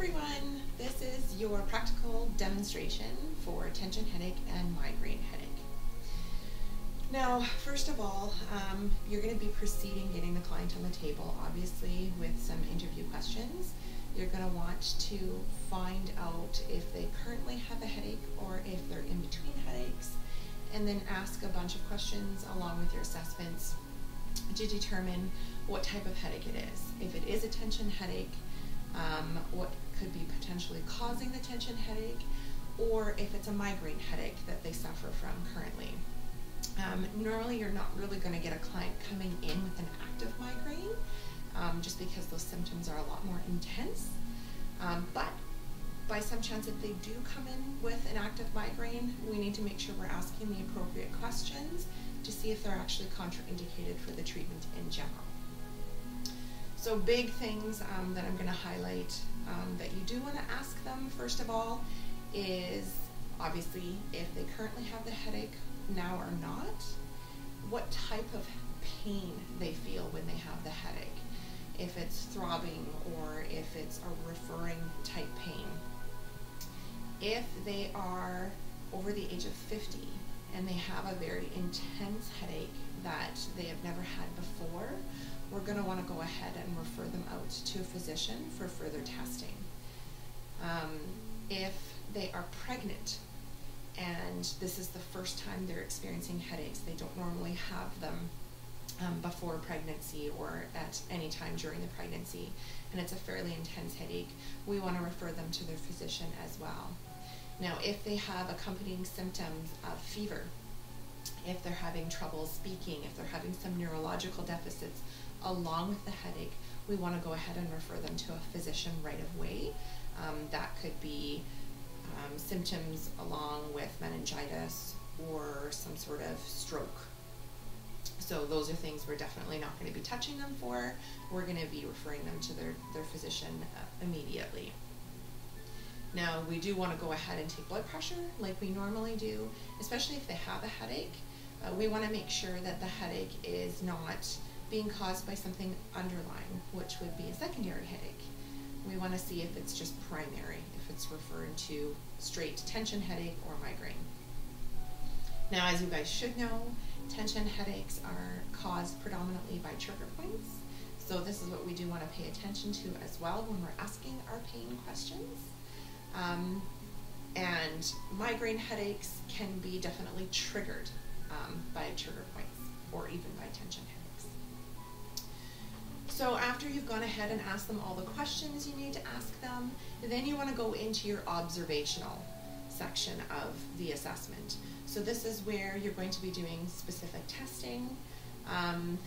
everyone, this is your practical demonstration for tension headache and migraine headache. Now, first of all, you're going to be proceeding getting the client on the table, obviously, with some interview questions. You're going to want to find out if they currently have a headache or if they're in between headaches, and then ask a bunch of questions along with your assessments to determine what type of headache it is. If it is a tension headache, what could be potentially causing the tension headache, or if it's a migraine headache that they suffer from currently. Normally you're not really going to get a client coming in with an active migraine, just because those symptoms are a lot more intense. But by some chance, if they do come in with an active migraine, we need to make sure we're asking the appropriate questions to see if they're actually contraindicated for the treatment in general. So big things that I'm going to highlight that you do want to ask them, first of all, is obviously if they currently have the headache now or not, what type of pain they feel when they have the headache. If it's throbbing or if it's a referring type pain. If they are over the age of 50 and they have a very intense headache that they have never had before, we're going to want to go ahead and refer them out to a physician for further testing. If they are pregnant and this is the first time they're experiencing headaches, they don't normally have them before pregnancy or at any time during the pregnancy, and it's a fairly intense headache, we want to refer them to their physician as well. Now, if they have accompanying symptoms of fever, if they're having trouble speaking, if they're having some neurological deficits along with the headache, we want to go ahead and refer them to a physician right away. That could be symptoms along with meningitis or some sort of stroke. So those are things we're definitely not going to be touching them for. We're going to be referring them to their physician immediately. Now, we do want to go ahead and take blood pressure like we normally do, especially if they have a headache. We want to make sure that the headache is not being caused by something underlying, which would be a secondary headache. We want to see if it's just primary, if it's referring to straight tension headache or migraine. Now, as you guys should know, tension headaches are caused predominantly by trigger points. So this is what we do want to pay attention to as well when we're asking our pain questions. And migraine headaches can be definitely triggered by trigger points or even by tension headaches. So after you've gone ahead and asked them all the questions you need to ask them, then you want to go into your observational section of the assessment. So this is where you're going to be doing specific testing.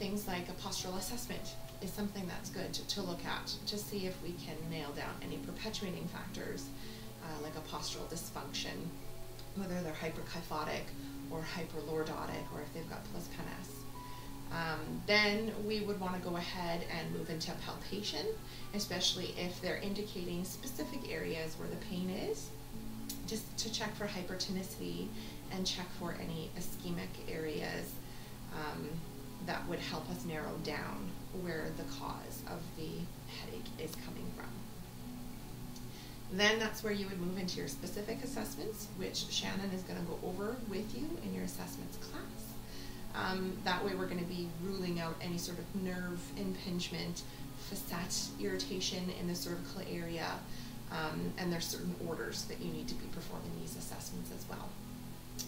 Things like a postural assessment is something that's good to look at to see if we can nail down any perpetuating factors like a postural dysfunction, whether they're hyperkyphotic or hyperlordotic, or if they've got plus pannus. Then we would want to go ahead and move into palpation, especially if they're indicating specific areas where the pain is, just to check for hypertonicity and check for any ischemic areas that would help us narrow down where the cause of the headache is coming from. Then that's where you would move into your specific assessments, which Shannon is going to go over with you in your assessments class. That way we're going to be ruling out any sort of nerve impingement, facet irritation in the cervical area, and there's certain orders that you need to be performing these assessments as well.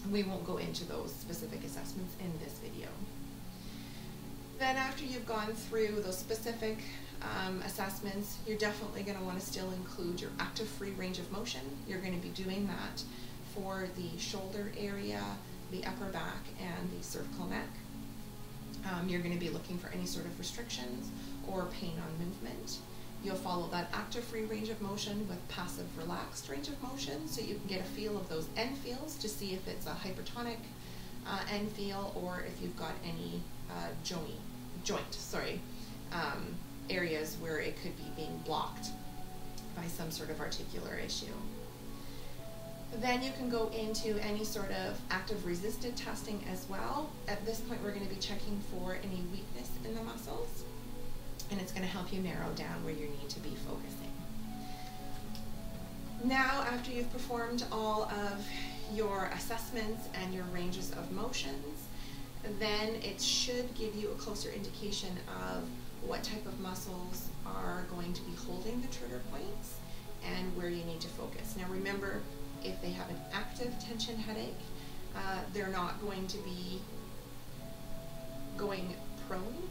We won't go into those specific assessments in this video. Then after you've gone through those specific assessments, you're definitely going to want to still include your active free range of motion. You're going to be doing that for the shoulder area, the upper back, and the cervical neck. You're going to be looking for any sort of restrictions or pain on movement. You'll follow that active free range of motion with passive relaxed range of motion, so you can get a feel of those end feels to see if it's a hypertonic end feel or if you've got any areas where it could be being blocked by some sort of articular issue. Then you can go into any sort of active resisted testing as well. At this point, we're going to be checking for any weakness in the muscles, and it's going to help you narrow down where you need to be focusing. Now, after you've performed all of your assessments and your ranges of motions, then it should give you a closer indication of what type of muscles are going to be holding the trigger points and where you need to focus. Now remember, if they have an active tension headache, they're not going to be going prone,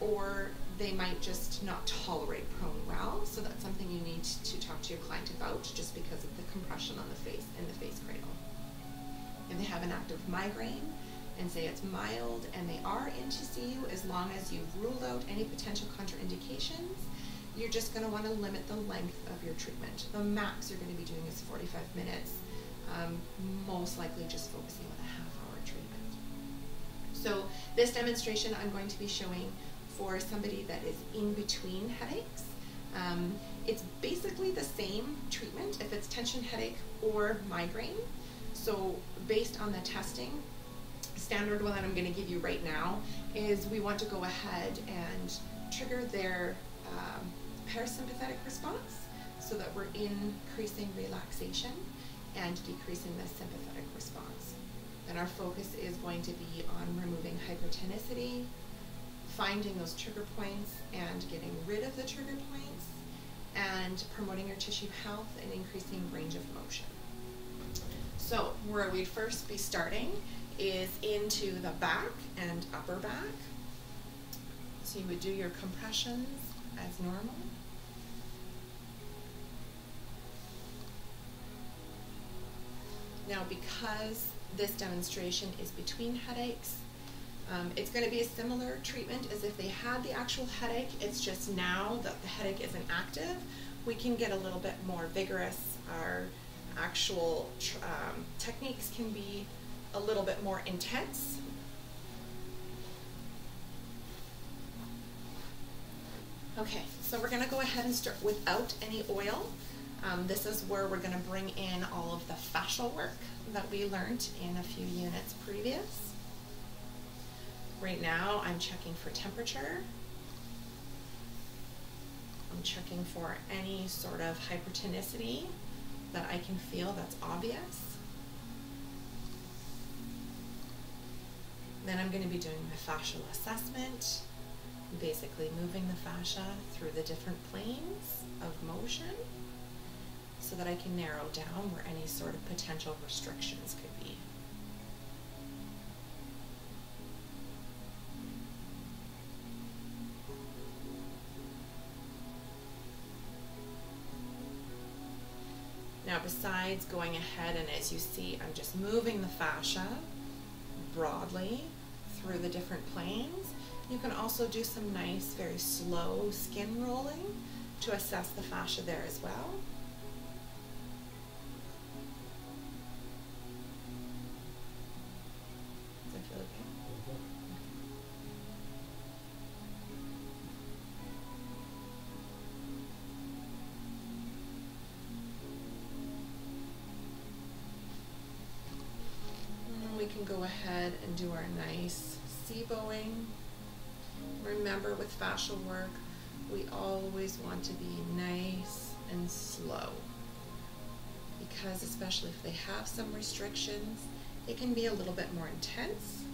or they might just not tolerate prone well, so that's something you need to talk to your client about, just because of the compression on the face in the face cradle. If they have an active migraine and say it's mild and they are in to see you, as long as you've ruled out any potential contraindications, you're just going to want to limit the length of your treatment. The max you're going to be doing is 45 minutes, most likely just focusing on a half-hour treatment. So this demonstration I'm going to be showing for somebody that is in between headaches. It's basically the same treatment if it's tension headache or migraine. So based on the testing, standard one that I'm going to give you right now is we want to go ahead and trigger their parasympathetic response so that we're increasing relaxation and decreasing the sympathetic response. And our focus is going to be on removing hypertonicity, finding those trigger points and getting rid of the trigger points, and promoting your tissue health and increasing range of motion. So where we'd first be starting is into the back and upper back. So you would do your compressions as normal. Now, because this demonstration is between headaches, it's going to be a similar treatment as if they had the actual headache. It's just now that the headache isn't active, we can get a little bit more vigorous. Our actual techniques can be a little bit more intense. Okay, so we're going to go ahead and start without any oil. This is where we're going to bring in all of the fascial work that we learned in a few units previous. Right now I'm checking for temperature. I'm checking for any sort of hypertonicity that I can feel that's obvious. Then I'm going to be doing my fascial assessment, basically moving the fascia through the different planes of motion so that I can narrow down where any sort of potential restrictions could be. Now, besides going ahead and, as you see, I'm just moving the fascia broadly through the different planes, you can also do some nice, very slow skin rolling to assess the fascia there as well. Does that feel okay? We can go ahead and do our nice C-bowing. Remember, with fascial work, we always want to be nice and slow, because especially if they have some restrictions, it can be a little bit more intense.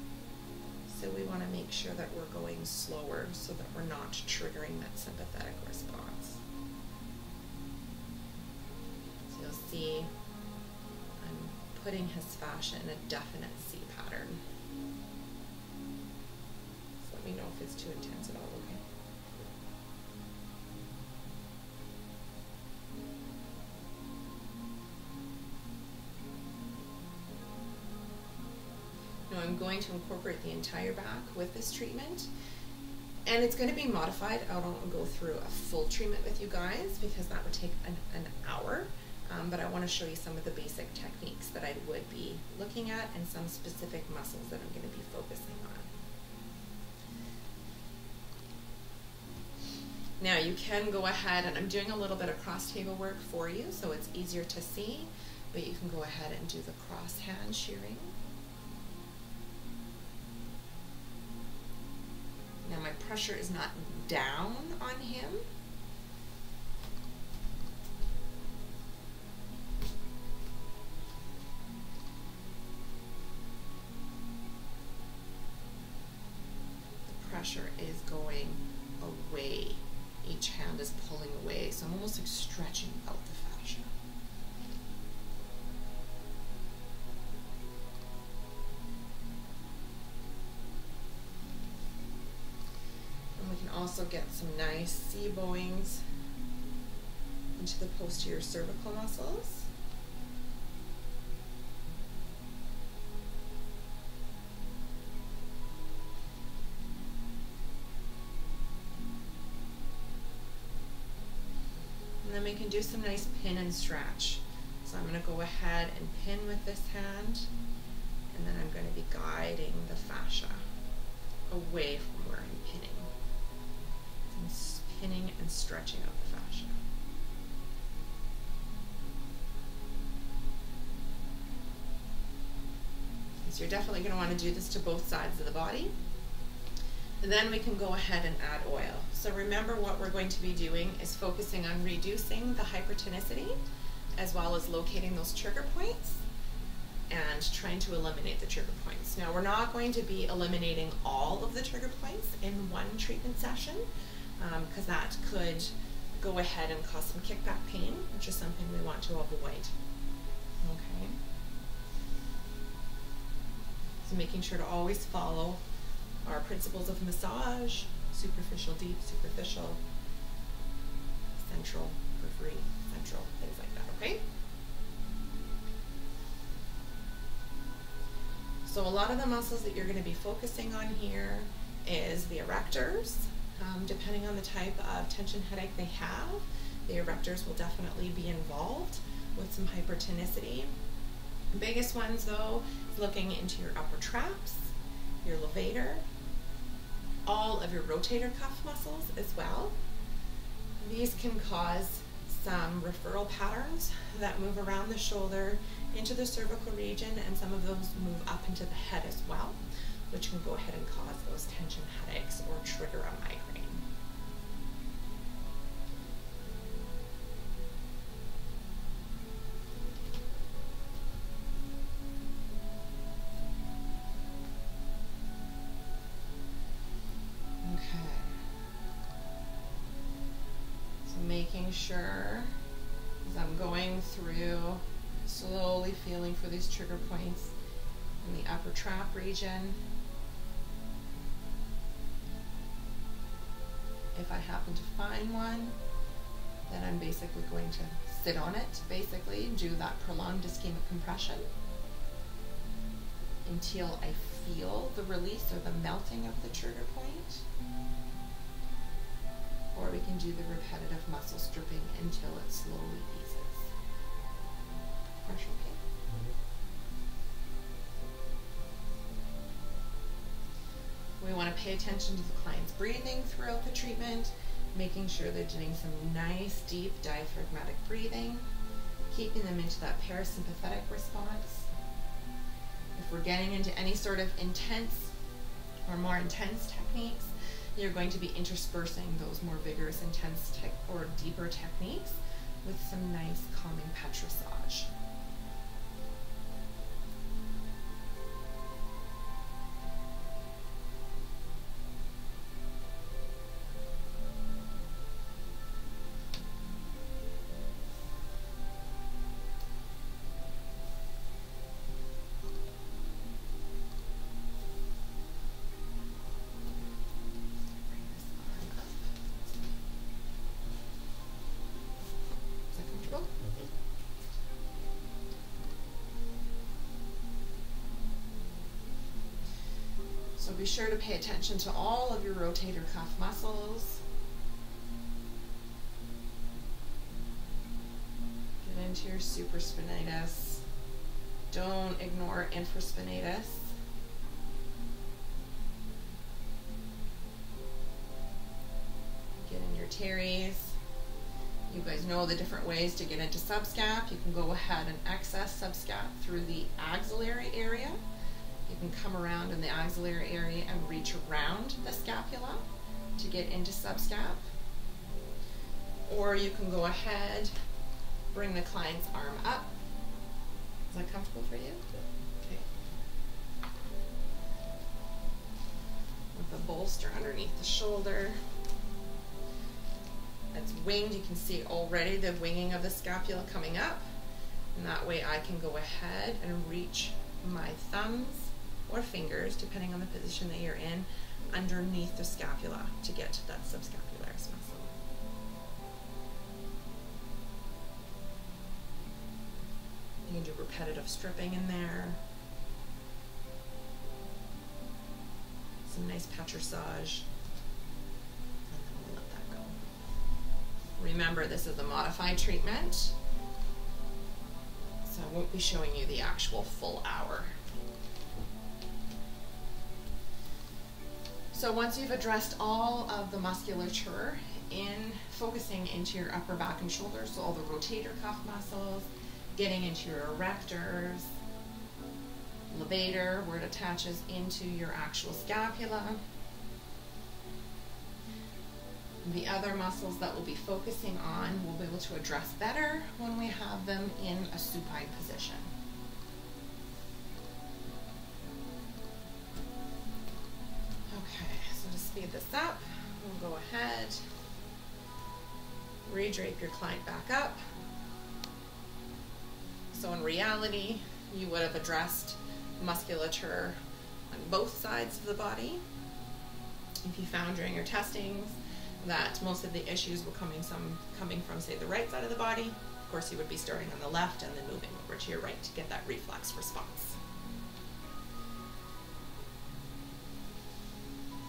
So we want to make sure that we're going slower so that we're not triggering that sympathetic response. So you'll see putting his fascia in a definite C pattern. So let me know if it's too intense at all, okay? Now I'm going to incorporate the entire back with this treatment, and it's going to be modified. I don't go through a full treatment with you guys because that would take an hour. But I want to show you some of the basic techniques that I would be looking at and some specific muscles that I'm going to be focusing on. Now you can go ahead, and I'm doing a little bit of cross table work for you so it's easier to see, but you can go ahead and do the cross hand shearing. Now my pressure is not down on him. pressure is going away. Each hand is pulling away, so I'm almost like stretching out the fascia. And we can also get some nice C-bowings into the posterior cervical muscles. And then we can do some nice pin and stretch. So I'm going to go ahead and pin with this hand, and then I'm going to be guiding the fascia away from where I'm pinning. I'm pinning and stretching out the fascia. So you're definitely going to want to do this to both sides of the body. And then we can go ahead and add oil. So remember, what we're going to be doing is focusing on reducing the hypertonicity as well as locating those trigger points and trying to eliminate the trigger points. Now, we're not going to be eliminating all of the trigger points in one treatment session because that could go ahead and cause some kickback pain, which is something we want to avoid. Okay. So making sure to always follow our principles of massage: superficial, deep, superficial, central, periphery, central, things like that, okay? So a lot of the muscles that you're going to be focusing on here is the erectors. Depending on the type of tension headache they have, the erectors will definitely be involved with some hypertonicity. The biggest ones, though, is looking into your upper traps, your levator, all of your rotator cuff muscles as well. These can cause some referral patterns that move around the shoulder into the cervical region, and some of those move up into the head as well, which can go ahead and cause those tension headaches or trigger a migraine. Making sure as I'm going through, slowly feeling for these trigger points in the upper trap region. If I happen to find one, then I'm basically going to sit on it, basically do that prolonged ischemic compression until I feel the release or the melting of the trigger point. Or we can do the repetitive muscle stripping until it slowly eases. Partial pain. We want to pay attention to the client's breathing throughout the treatment, making sure they're doing some nice, deep diaphragmatic breathing, keeping them into that parasympathetic response. If we're getting into any sort of intense or more intense techniques, you're going to be interspersing those more vigorous, intense or deeper techniques with some nice calming petrissage. So be sure to pay attention to all of your rotator cuff muscles. Get into your supraspinatus. Don't ignore infraspinatus. Get in your teres. You guys know the different ways to get into subscap. You can go ahead and access subscap through the axillary area. You can come around in the axillary area and reach around the scapula to get into subscap. Or you can go ahead, bring the client's arm up. Is that comfortable for you? Okay. with a bolster underneath the shoulder. It's winged. You can see already the winging of the scapula coming up. And that way I can go ahead and reach my thumbs or fingers, depending on the position that you're in, underneath the scapula to get to that subscapularis muscle. You can do repetitive stripping in there. Some nice patrissage. And then we'll let that go. Remember, this is a modified treatment, so I won't be showing you the actual full hour. So once you've addressed all of the musculature in focusing into your upper back and shoulders, so all the rotator cuff muscles, getting into your erectors, levator, where it attaches into your actual scapula. The other muscles that we'll be focusing on, we'll be able to address better when we have them in a supine position. Okay, so to speed this up, we'll go ahead, re-drape your client back up. So in reality, you would have addressed musculature on both sides of the body. If you found during your testings that most of the issues were coming from, say, the right side of the body, of course you would be starting on the left and then moving over to your right to get that reflex response.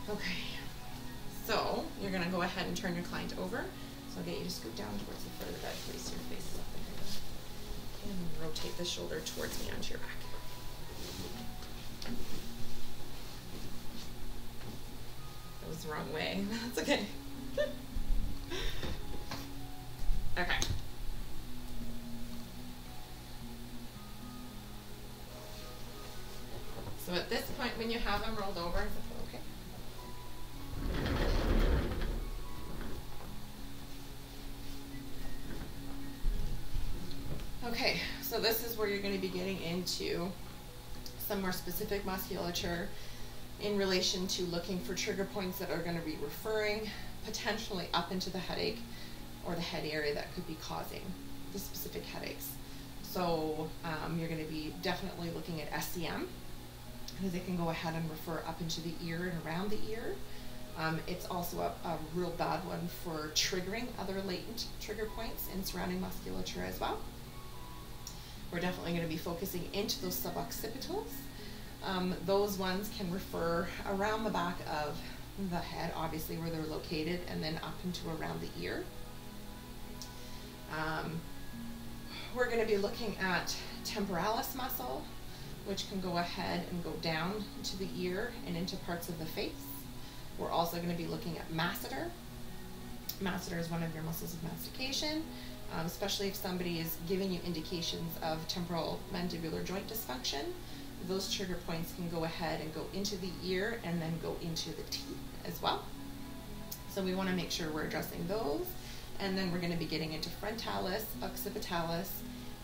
Okay, so you're going to go ahead and turn your client over. So I'll get you to scoot down towards the foot of the bed, please. Your face is up there. And rotate the shoulder towards me onto your back. That was the wrong way. That's okay. Okay. So at this point, when you have them rolled over, is it okay? Okay, so this is where you're going to be getting into some more specific musculature in relation to looking for trigger points that are going to be referring potentially up into the headache or the head area that could be causing the specific headaches. So you're going to be definitely looking at SCM, because it can go ahead and refer up into the ear and around the ear. It's also a real bad one for triggering other latent trigger points in surrounding musculature as well. We're definitely going to be focusing into those suboccipitals. Those ones can refer around the back of the head, obviously where they're located, and then up into around the ear. We're going to be looking at temporalis muscle, which can go ahead and go down to the ear and into parts of the face. We're also going to be looking at masseter. Masseter is one of your muscles of mastication, especially if somebody is giving you indications of temporal mandibular joint dysfunction. Those trigger points can go ahead and go into the ear and then go into the teeth as well. So we want to make sure we're addressing those. And then we're going to be getting into frontalis, occipitalis,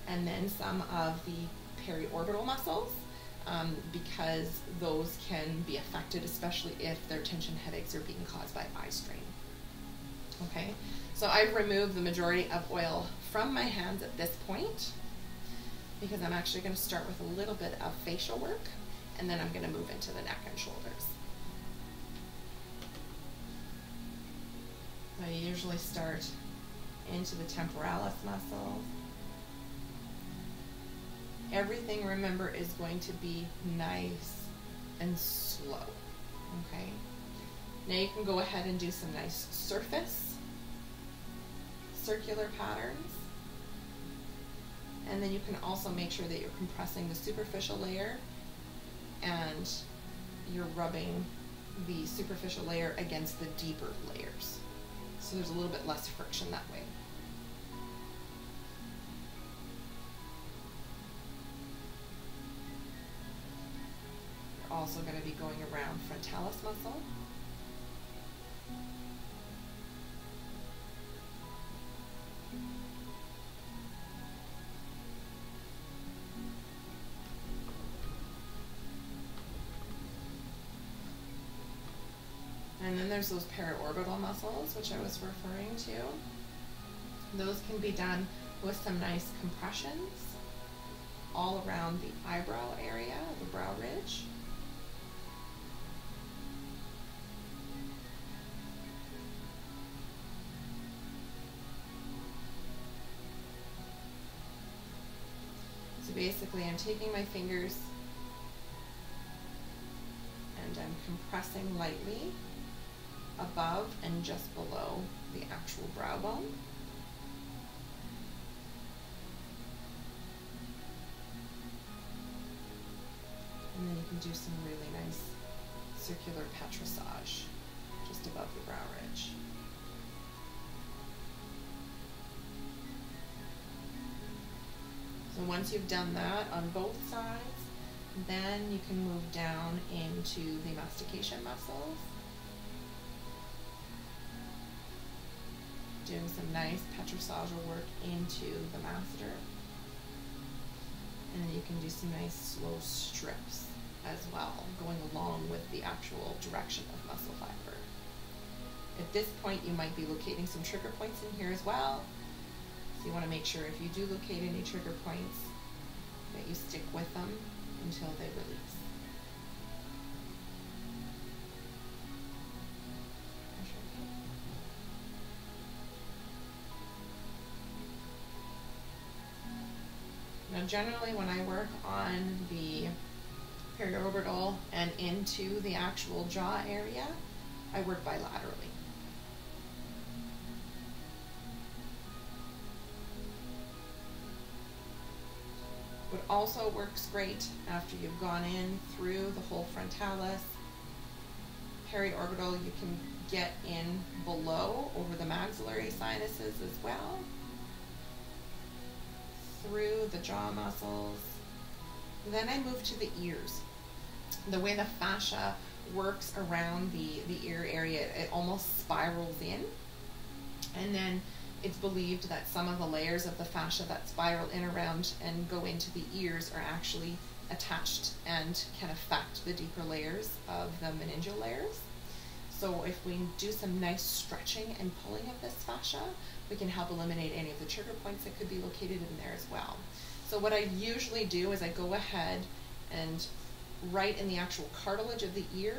and then some of the periorbital muscles, because those can be affected, especially if their tension headaches are being caused by eye strain. Okay, so I've removed the majority of oil from my hands at this point, because I'm actually going to start with a little bit of facial work, and then I'm going to move into the neck and shoulders. I usually start into the temporalis muscle. Everything, remember, is going to be nice and slow, okay? Now you can go ahead and do some nice surface, circular patterns. And then you can also make sure that you're compressing the superficial layer and you're rubbing the superficial layer against the deeper layers. So there's a little bit less friction that way. We're also going to be going around frontalis muscle. there's those periorbital muscles, which I was referring to. Those can be done with some nice compressions all around the eyebrow area, the brow ridge. So basically I'm taking my fingers and I'm compressing lightly above and just below the actual brow bone. And then you can do some really nice circular petrissage just above the brow ridge. So once you've done that on both sides, then you can move down into the mastication muscles. Doing some nice petrissage work into the masseter. And then you can do some nice slow strips as well, going along with the actual direction of muscle fiber. At this point, you might be locating some trigger points in here as well. So you want to make sure if you do locate any trigger points that you stick with them until they release. Now generally when I work on the periorbital and into the actual jaw area, I work bilaterally. What also works great after you've gone in through the whole frontalis, periorbital, you can get in below over the maxillary sinuses as well, through the jaw muscles. Then I move to the ears. The way the fascia works around the ear area, it almost spirals in, and then it's believed that some of the layers of the fascia that spiral in around and go into the ears are actually attached and can affect the deeper layers of the meningeal layers. So if we do some nice stretching and pulling of this fascia, we can help eliminate any of the trigger points that could be located in there as well. So what I usually do is I go ahead and right in the actual cartilage of the ear,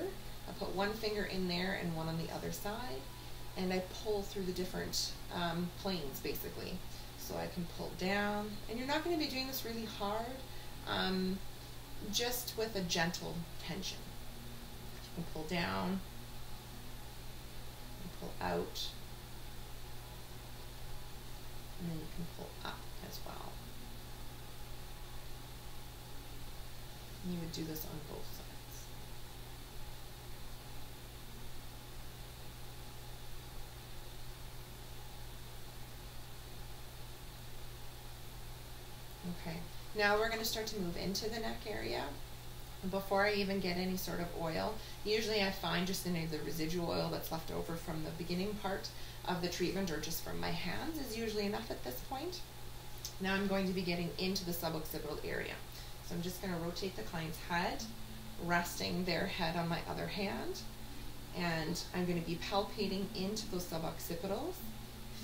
I put one finger in there and one on the other side, and I pull through the different planes basically. So I can pull down, and you're not going to be doing this really hard, just with a gentle tension. You can pull down, and pull out, and then you can pull up as well. And you would do this on both sides. Okay, now we're going to start to move into the neck area. Before I even get any sort of oil, usually I find just any of the residual oil that's left over from the beginning part of the treatment or just from my hands is usually enough at this point. Now I'm going to be getting into the suboccipital area. So I'm just going to rotate the client's head, resting their head on my other hand, and I'm going to be palpating into those suboccipitals,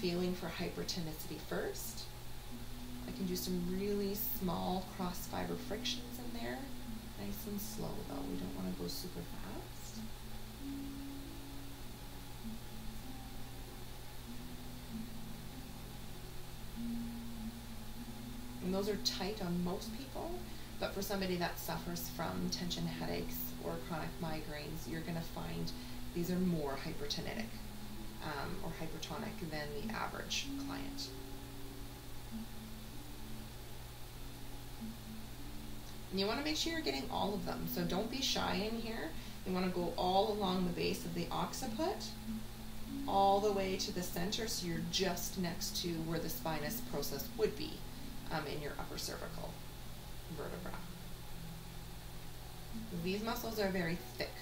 feeling for hypertonicity first. I can do some really small cross fiber frictions in there. Nice and slow though, we don't want to go super fast. And those are tight on most people, but for somebody that suffers from tension headaches or chronic migraines, you're going to find these are more hypertonic or hypertonic than the average client. And you want to make sure you're getting all of them, so don't be shy in here. You want to go all along the base of the occiput, all the way to the center, so you're just next to where the spinous process would be in your upper cervical vertebra. These muscles are very thick,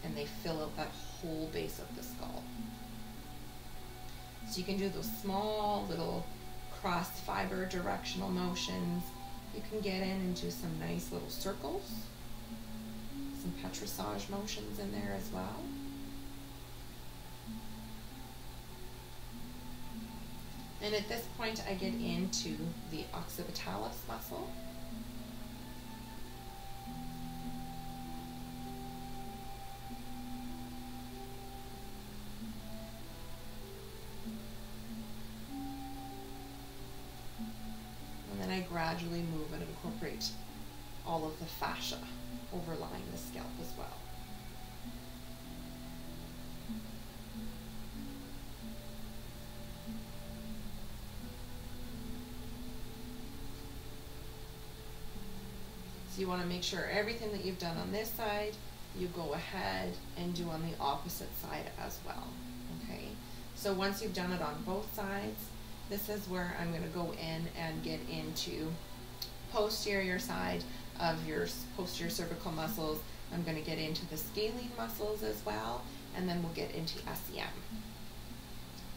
and they fill out that whole base of the skull. So you can do those small little cross fiber directional motions. You can get in and do some nice little circles, some petrissage motions in there as well. And at this point, I get into the occipitalis muscle. And then I gradually move and incorporate all of the fascia overlying the scalp as well. So you want to make sure everything that you've done on this side, you go ahead and do on the opposite side as well, okay? So once you've done it on both sides, this is where I'm going to go in and get into posterior side of your posterior cervical muscles. I'm going to get into the scalene muscles as well, and then we'll get into SEM.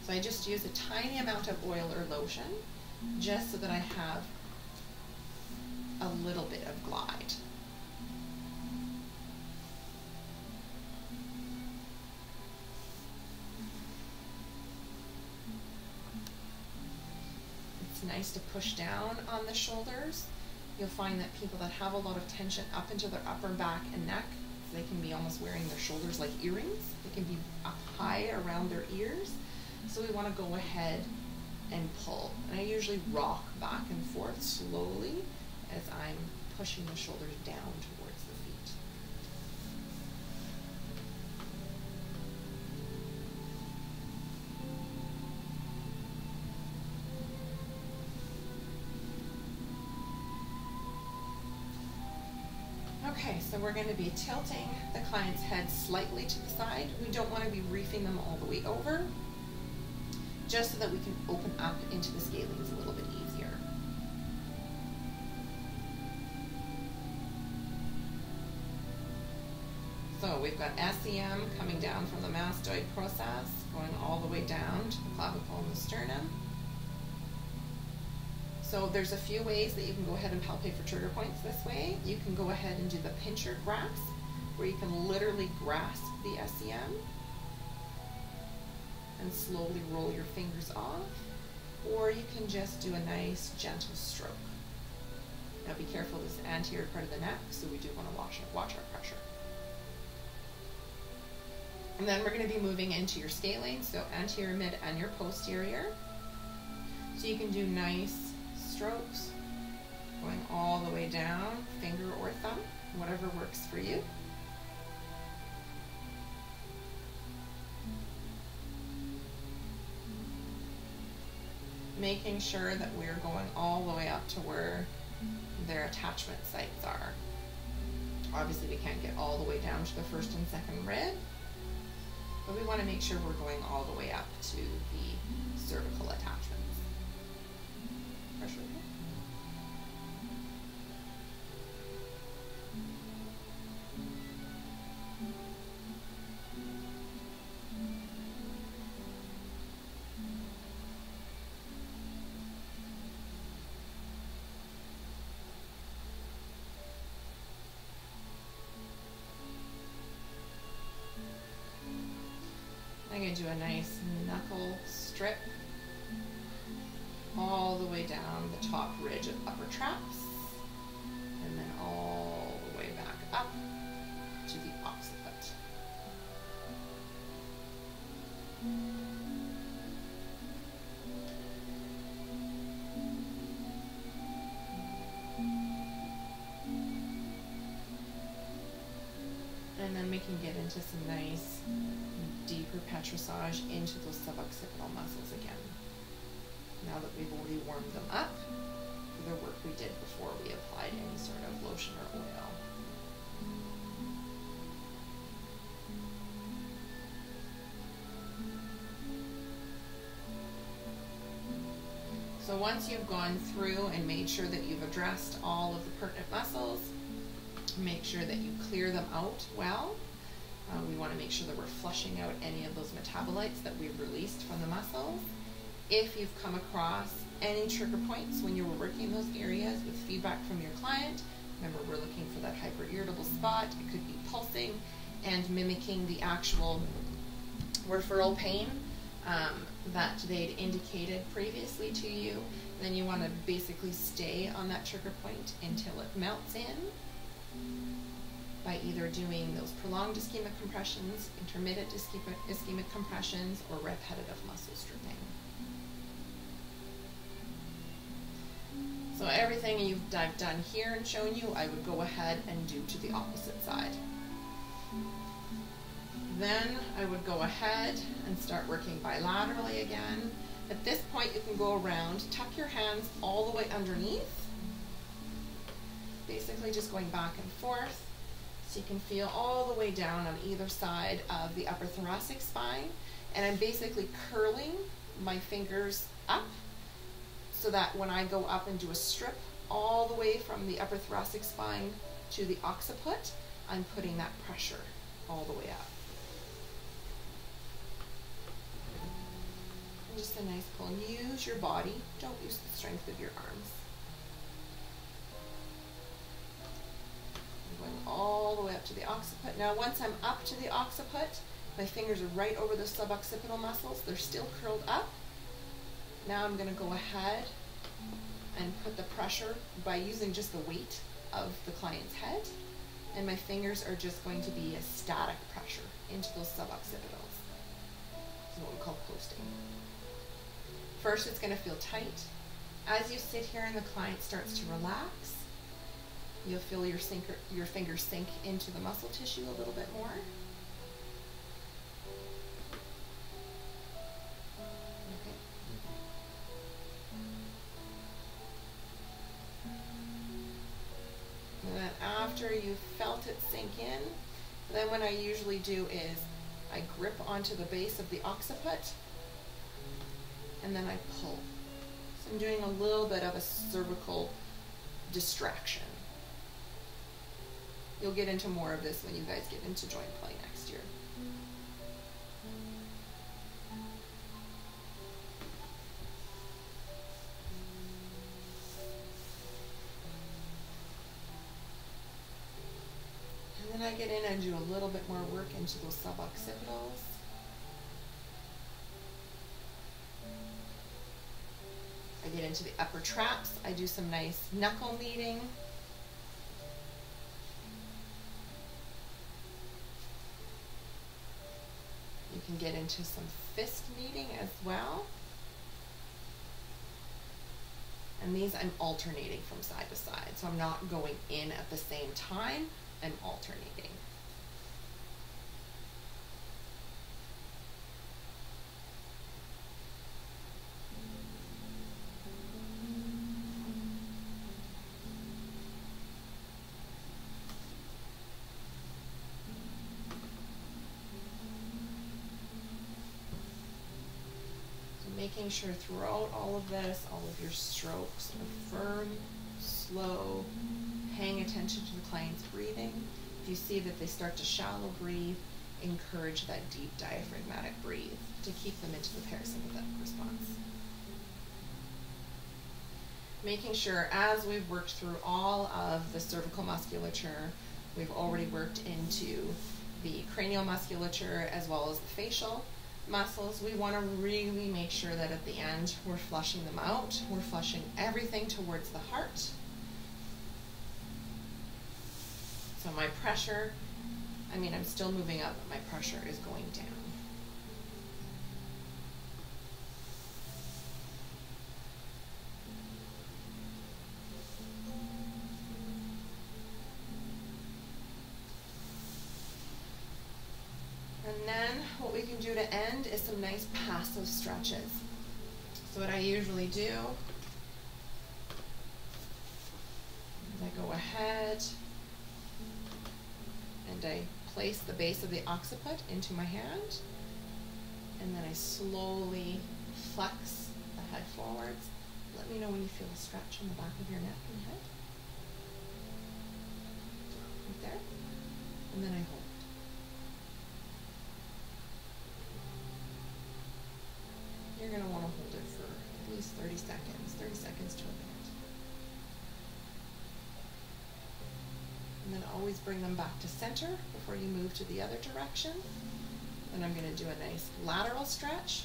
So I just use a tiny amount of oil or lotion just so that I have a little bit of glide. It's nice to push down on the shoulders. You'll find that people that have a lot of tension up into their upper back and neck, they can be almost wearing their shoulders like earrings. They can be up high around their ears. So we want to go ahead and pull. And I usually rock back and forth slowly as I'm pushing the shoulders down towards the feet. Okay, so we're going to be tilting the client's head slightly to the side. We don't want to be reefing them all the way over, just so that we can open up into the scalenes a little bit easier. So we've got SEM coming down from the mastoid process, going all the way down to the clavicle and the sternum. So there's a few ways that you can go ahead and palpate for trigger points this way. You can go ahead and do the pincher grasp, where you can literally grasp the SEM and slowly roll your fingers off, or you can just do a nice gentle stroke. Now be careful, this anterior part of the neck, so we do want to watch our pressure. And then we're going to be moving into your scalene, so anterior, mid, and your posterior. So you can do nice strokes, going all the way down, finger or thumb, whatever works for you. Making sure that we're going all the way up to where their attachment sites are. Obviously we can't get all the way down to the first and second rib, but we want to make sure we're going all the way up to the cervical attachments. Pressure. I'm going to do a nice knuckle strip all the way down the top ridge of upper traps, and then all the way back up to the occiput. And then we can get into some nice deeper petrissage into those suboccipital muscles again. Now that we've already warmed them up for the work we did before we applied any sort of lotion or oil. So once you've gone through and made sure that you've addressed all of the pertinent muscles, make sure that you clear them out well. We want to make sure that we're flushing out any of those metabolites that we've released from the muscles. If you've come across any trigger points when you were working in those areas with feedback from your client, remember we're looking for that hyperirritable spot. It could be pulsing and mimicking the actual referral pain. that they'd indicated previously to you. Then you want to basically stay on that trigger point until it melts in by either doing those prolonged ischemic compressions, intermittent ischemic compressions, or repetitive muscle stripping. So everything I've done here and shown you, I would go ahead and do to the opposite side. Then I would go ahead and start working bilaterally again. At this point, you can go around, tuck your hands all the way underneath, basically just going back and forth, so you can feel all the way down on either side of the upper thoracic spine. And I'm basically curling my fingers up so that when I go up and do a strip all the way from the upper thoracic spine to the occiput, I'm putting that pressure all the way up. And just a nice pull. Use your body, don't use the strength of your arms. I'm going all the way up to the occiput. Now once I'm up to the occiput, my fingers are right over the suboccipital muscles. They're still curled up. Now I'm going to go ahead and put the pressure by using just the weight of the client's head, and my fingers are just going to be a static pressure into those suboccipitals. This is what we call posting. First, it's going to feel tight. As you sit here and the client starts to relax, you'll feel your fingers sink into the muscle tissue a little bit more. And then after you've felt it sink in, then what I usually do is I grip onto the base of the occiput and then I pull. So I'm doing a little bit of a cervical distraction. You'll get into more of this when you guys get into joint play next year. And then I get in and do a little bit more work into those suboccipitals. I get into the upper traps. I do some nice knuckle kneading. You can get into some fist kneading as well. And these I'm alternating from side to side. So I'm not going in at the same time, I'm alternating. Making sure throughout all of this, all of your strokes are firm, slow, paying attention to the client's breathing. If you see that they start to shallow breathe, encourage that deep diaphragmatic breathe to keep them into the parasympathetic response. Making sure as we've worked through all of the cervical musculature, we've already worked into the cranial musculature as well as the facial muscles, we want to really make sure that at the end we're flushing them out. We're flushing everything towards the heart. So my pressure, I'm still moving up, but my pressure is going down. And then what we can do to end is some nice passive stretches. So what I usually do is I go ahead and I place the base of the occiput into my hand, and then I slowly flex the head forwards. Let me know when you feel a stretch on the back of your neck and head. Right there. And then I hold. You're going to want to hold it for at least 30 seconds to a minute. And then always bring them back to center before you move to the other direction. Then I'm going to do a nice lateral stretch.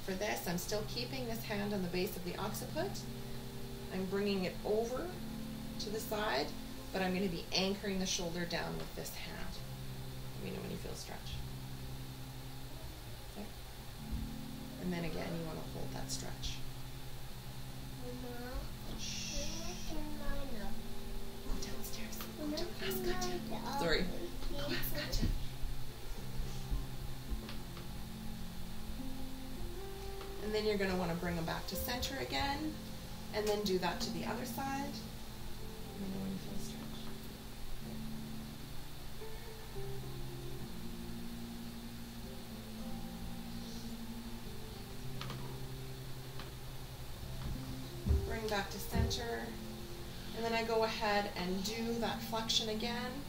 for this, I'm still keeping this hand on the base of the occiput. I'm bringing it over to the side, but I'm going to be anchoring the shoulder down with this hand. Let me know when you feel stretch. Okay. And then again, you want to hold that stretch. Go downstairs. Go down. Ask Katya. Sorry. Go ask Katya. And then you're going to want to bring them back to center again, and then do that to the other side. Let me know when you feel stretch. Bring back to center, and then I go ahead and do that flexion again,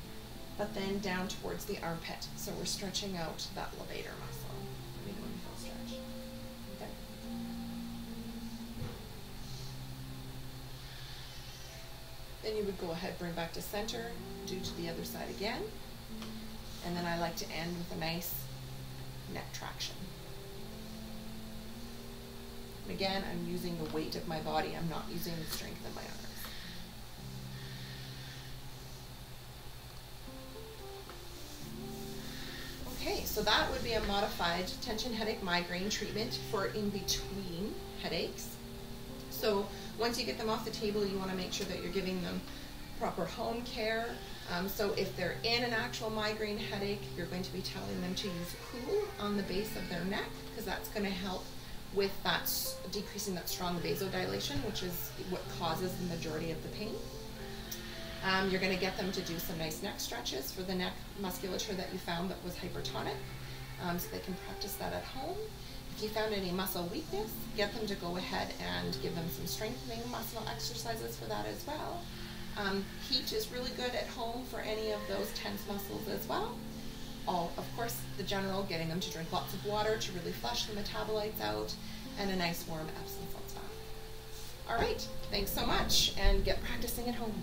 but then down towards the armpit. So we're stretching out that levator muscle. Let me know when you feel stretch. Okay. Then you would go ahead, bring back to center, do to the other side again, and then I like to end with a nice neck traction. And again, I'm using the weight of my body. I'm not using the strength of my arms. Okay, so that would be a modified tension headache migraine treatment for in-between headaches. So once you get them off the table, you want to make sure that you're giving them proper home care. So if they're in an actual migraine headache, you're going to be telling them to use cool on the base of their neck, because that's going to help with that decreasing that strong vasodilation, which is what causes the majority of the pain. You're going to get them to do some nice neck stretches for the neck musculature that you found that was hypertonic, so they can practice that at home. If you found any muscle weakness, get them to go ahead and give them some strengthening muscle exercises for that as well. Heat is really good at home for any of those tense muscles as well. Of course, the general, getting them to drink lots of water to really flush the metabolites out, and a nice warm Epsom salt bath. All right, thanks so much, and get practicing at home.